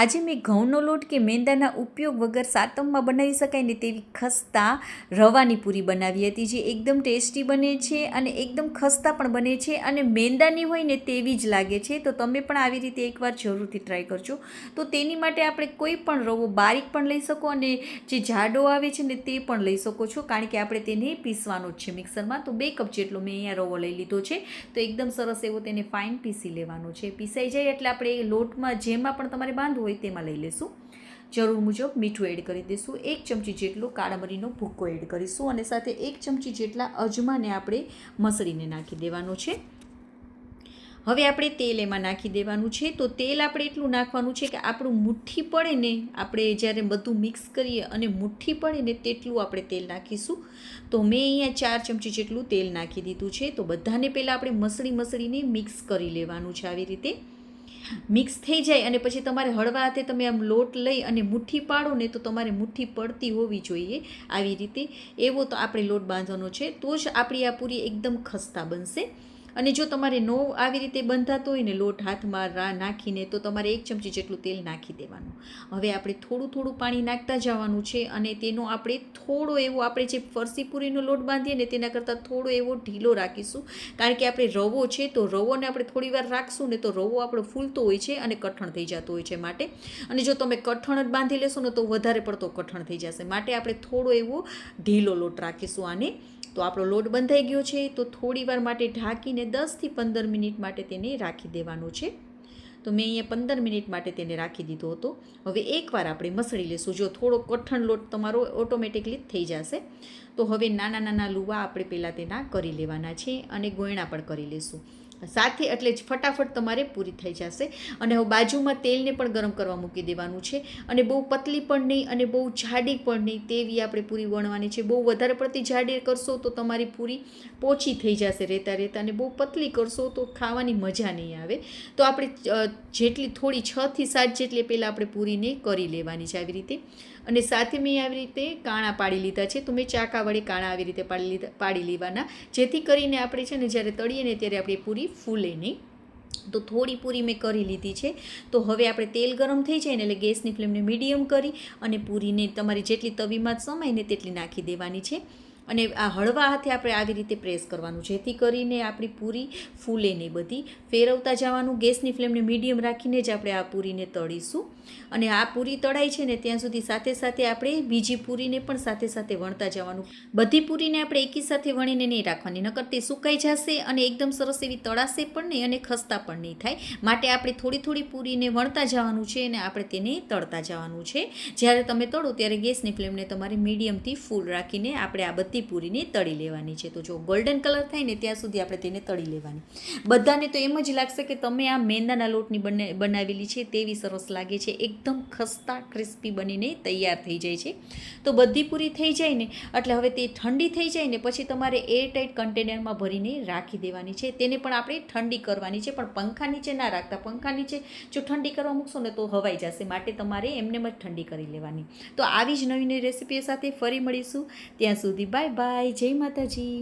આજે મેં ઘઉંનો લોટ કે મેંદાના ઉપયોગ વગર સાતમમાં બનાવી શકાય ને તેવી ખસ્તા રવાની પૂરી બનાવી હતી, જે એકદમ ટેસ્ટી બને છે અને એકદમ ખસ્તા પણ બને છે અને મેંદાની હોય ને તેવી જ લાગે છે. તો તમે પણ આવી રીતે એકવાર જરૂરથી ટ્રાય કરજો. તો તેની માટે આપણે કોઈ પણ રવો બારીક પણ લઈ શકો અને જે જાડો આવે છે ને તે પણ લઈ શકો છો, કારણ કે આપણે તેને પીસવાનો જ છે મિક્સરમાં. તો 2 કપ જેટલો મેં અહીંયા રવો લઈ લીધો છે. તો એકદમ સરસ એવો તેને ફાઇન પીસી લેવાનો છે. પીસાઈ જાય એટલે આપણે લોટમાં જેમાં પણ તમારે બાંધવું હોય તેમાં લઈ લેશું. જરૂર મુજબ મીઠું એડ કરી દઈશું. 1 ચમચી જેટલો કાળા મરીનો ભૂક્કો એડ કરીશું અને સાથે 1 ચમચી જેટલા અજમાને આપણે મસળીને નાખી દેવાનો છે. હવે આપણે તેલ એમાં નાખી દેવાનું છે. તો તેલ આપણે એટલું નાખવાનું છે કે આપણું મુઠ્ઠી પડે ને, આપણે જ્યારે બધું મિક્સ કરીએ અને મુઠ્ઠી પડે ને તેટલું આપણે તેલ નાખીશું. તો મેં અહીંયા 4 ચમચી જેટલું તેલ નાખી દીધું છે. તો બધાને પહેલાં આપણે મસળીને મિક્સ કરી લેવાનું છે. આવી રીતે મિક્સ થઈ જાય અને પછી તમારે હળવા હાથે તમે આમ લોટ લઈ અને મુઠ્ઠી પાડો ને, તો તમારે મુઠ્ઠી પડતી હોવી જોઈએ. આવી રીતે એવો તો આપણે લોટ બાંધવાનો છે, તો જ આપણી આ પૂરી એકદમ ખસ્તા બનશે. અને જો તમારે નો આવી રીતે બંધાતો હોય ને લોટ હાથમાં નાખીને, તો તમારે 1 ચમચી જેટલું તેલ નાખી દેવાનું. હવે આપણે થોડું થોડું પાણી નાખતા જવાનું છે અને તેનો આપણે થોડો એવો, આપણે જે ફરસી પૂરીનો લોટ બાંધીએ ને તેના કરતાં થોડો એવો ઢીલો રાખીશું, કારણ કે આપણે રવો છે તો રવોને આપણે થોડી વાર રાખશું ને તો રવો આપણો ફૂલતો હોય છે અને કઠણ થઈ જતો હોય છે માટે. અને જો તમે કઠણ જ બાંધી લેશો ને તો વધારે પડતો કઠણ થઈ જશે, માટે આપણે થોડો એવો ઢીલો લોટ રાખીશું આને. તો આપણો લોટ બંધાઈ ગયો છે. તો થોડી વાર માટે ઢાંકીને 10થી 15 મિનિટ માટે તેને રાખી દેવાનો છે. તો મેં અહીંયા 15 મિનિટ માટે તેને રાખી દીધો હતો. હવે એકવાર આપણે મસળી લેશું. જો થોડો કઠણ લોટ તમારો ઓટોમેટિકલી થઈ જશે. તો હવે નાના નાના લુવા આપણે પહેલાં તેના કરી લેવાના છે અને ગોયણા પણ કરી લેશું સાથે, એટલે જ ફટાફટ તમારે પૂરી થઈ જશે. અને હવે બાજુમાં તેલને પણ ગરમ કરવા મૂકી દેવાનું છે. અને બહુ પતલી પણ નહીં અને બહુ જાડી પણ નહીં તેવી આપણે પૂરી વણવાની છે. બહુ વધારે પડતી જાડી કરશો તો તમારી પૂરી પોચી થઈ જશે રહેતા રહેતા, અને બહુ પતલી કરશો તો ખાવાની મજા નહીં આવે. તો આપણે જેટલી થોડી 6 થી 7 જેટલી પહેલાં આપણે પૂરીને કરી લેવાની છે આવી રીતે. અને સાથે મેં આવી રીતે કાણા પાડી લીધા છે. તો મેં ચાકા વડે કાણા આવી રીતે પાડી લેવાના, જેથી કરીને આપણે છે ને જ્યારે તળીએ ને ત્યારે આપણી પૂરી ફૂલે નહીં. તો થોડી પૂરી મેં કરી લીધી છે. તો હવે આપણે તેલ ગરમ થઈ જાય ને એટલે ગેસની ફ્લેમને મીડિયમ કરી અને પૂરીને તમારી જેટલી તવીમાં સમાય ને તેટલી નાખી દેવાની છે. અને આ હળવા હાથે આપણે આવી રીતે પ્રેસ કરવાનું, જેથી કરીને આપણી પૂરી ફૂલે નહીં બધી. ફેરવતા જવાનું, ગેસની ફ્લેમને મીડિયમ રાખીને જ આપણે આ પૂરીને તળીશું. અને આ પૂરી તળાય છે ને ત્યાં સુધી સાથે સાથે આપણે બીજી પૂરીને પણ સાથે સાથે વણતા જવાનું. બધી પૂરીને આપણે એકી સાથે વણીને નહીં રાખવાની, નકર તે સુકાઈ જશે અને એકદમ સરસ એવી તળાશે પણ નહીં અને ખસ્તા પણ નહીં થાય. માટે આપણે થોડી થોડી પૂરીને વણતા જવાનું છે અને આપણે તેને તળતા જવાનું છે. જ્યારે તમે તળો ત્યારે ગેસની ફ્લેમને તમારે મીડિયમથી ફૂલ રાખીને આપણે આ બધી પૂરીને તળી લેવાની છે. તો જો ગોલ્ડન કલર થાય ને ત્યાં સુધી આપણે તેને તળી લેવાની. બધાને તો એમ જ લાગશે કે તમે આ મેંદાના લોટની બનાવેલી છે તેવી સરસ લાગે છે. એકદમ ખસ્તા ક્રિસ્પી બનીને તૈયાર થઈ જાય છે. તો બધી પૂરી થઈ જાય ને એટલે હવે તે ઠંડી થઈ જાય ને પછી તમારે એરટાઇટ કન્ટેનરમાં ભરીને રાખી દેવાની છે. તેને પણ આપણે ઠંડી કરવાની છે, પણ પંખા નીચે ના રાખતા. પંખા નીચે જો ઠંડી કરવા મૂકશો ને તો હવાઈ જશે, માટે તમારે એમને જ ઠંડી કરી લેવાની. તો આવી જ નવી નવી રેસીપીઓ સાથે ફરી મળીશું. ત્યાં સુધી બાય બાય. જય માતાજી.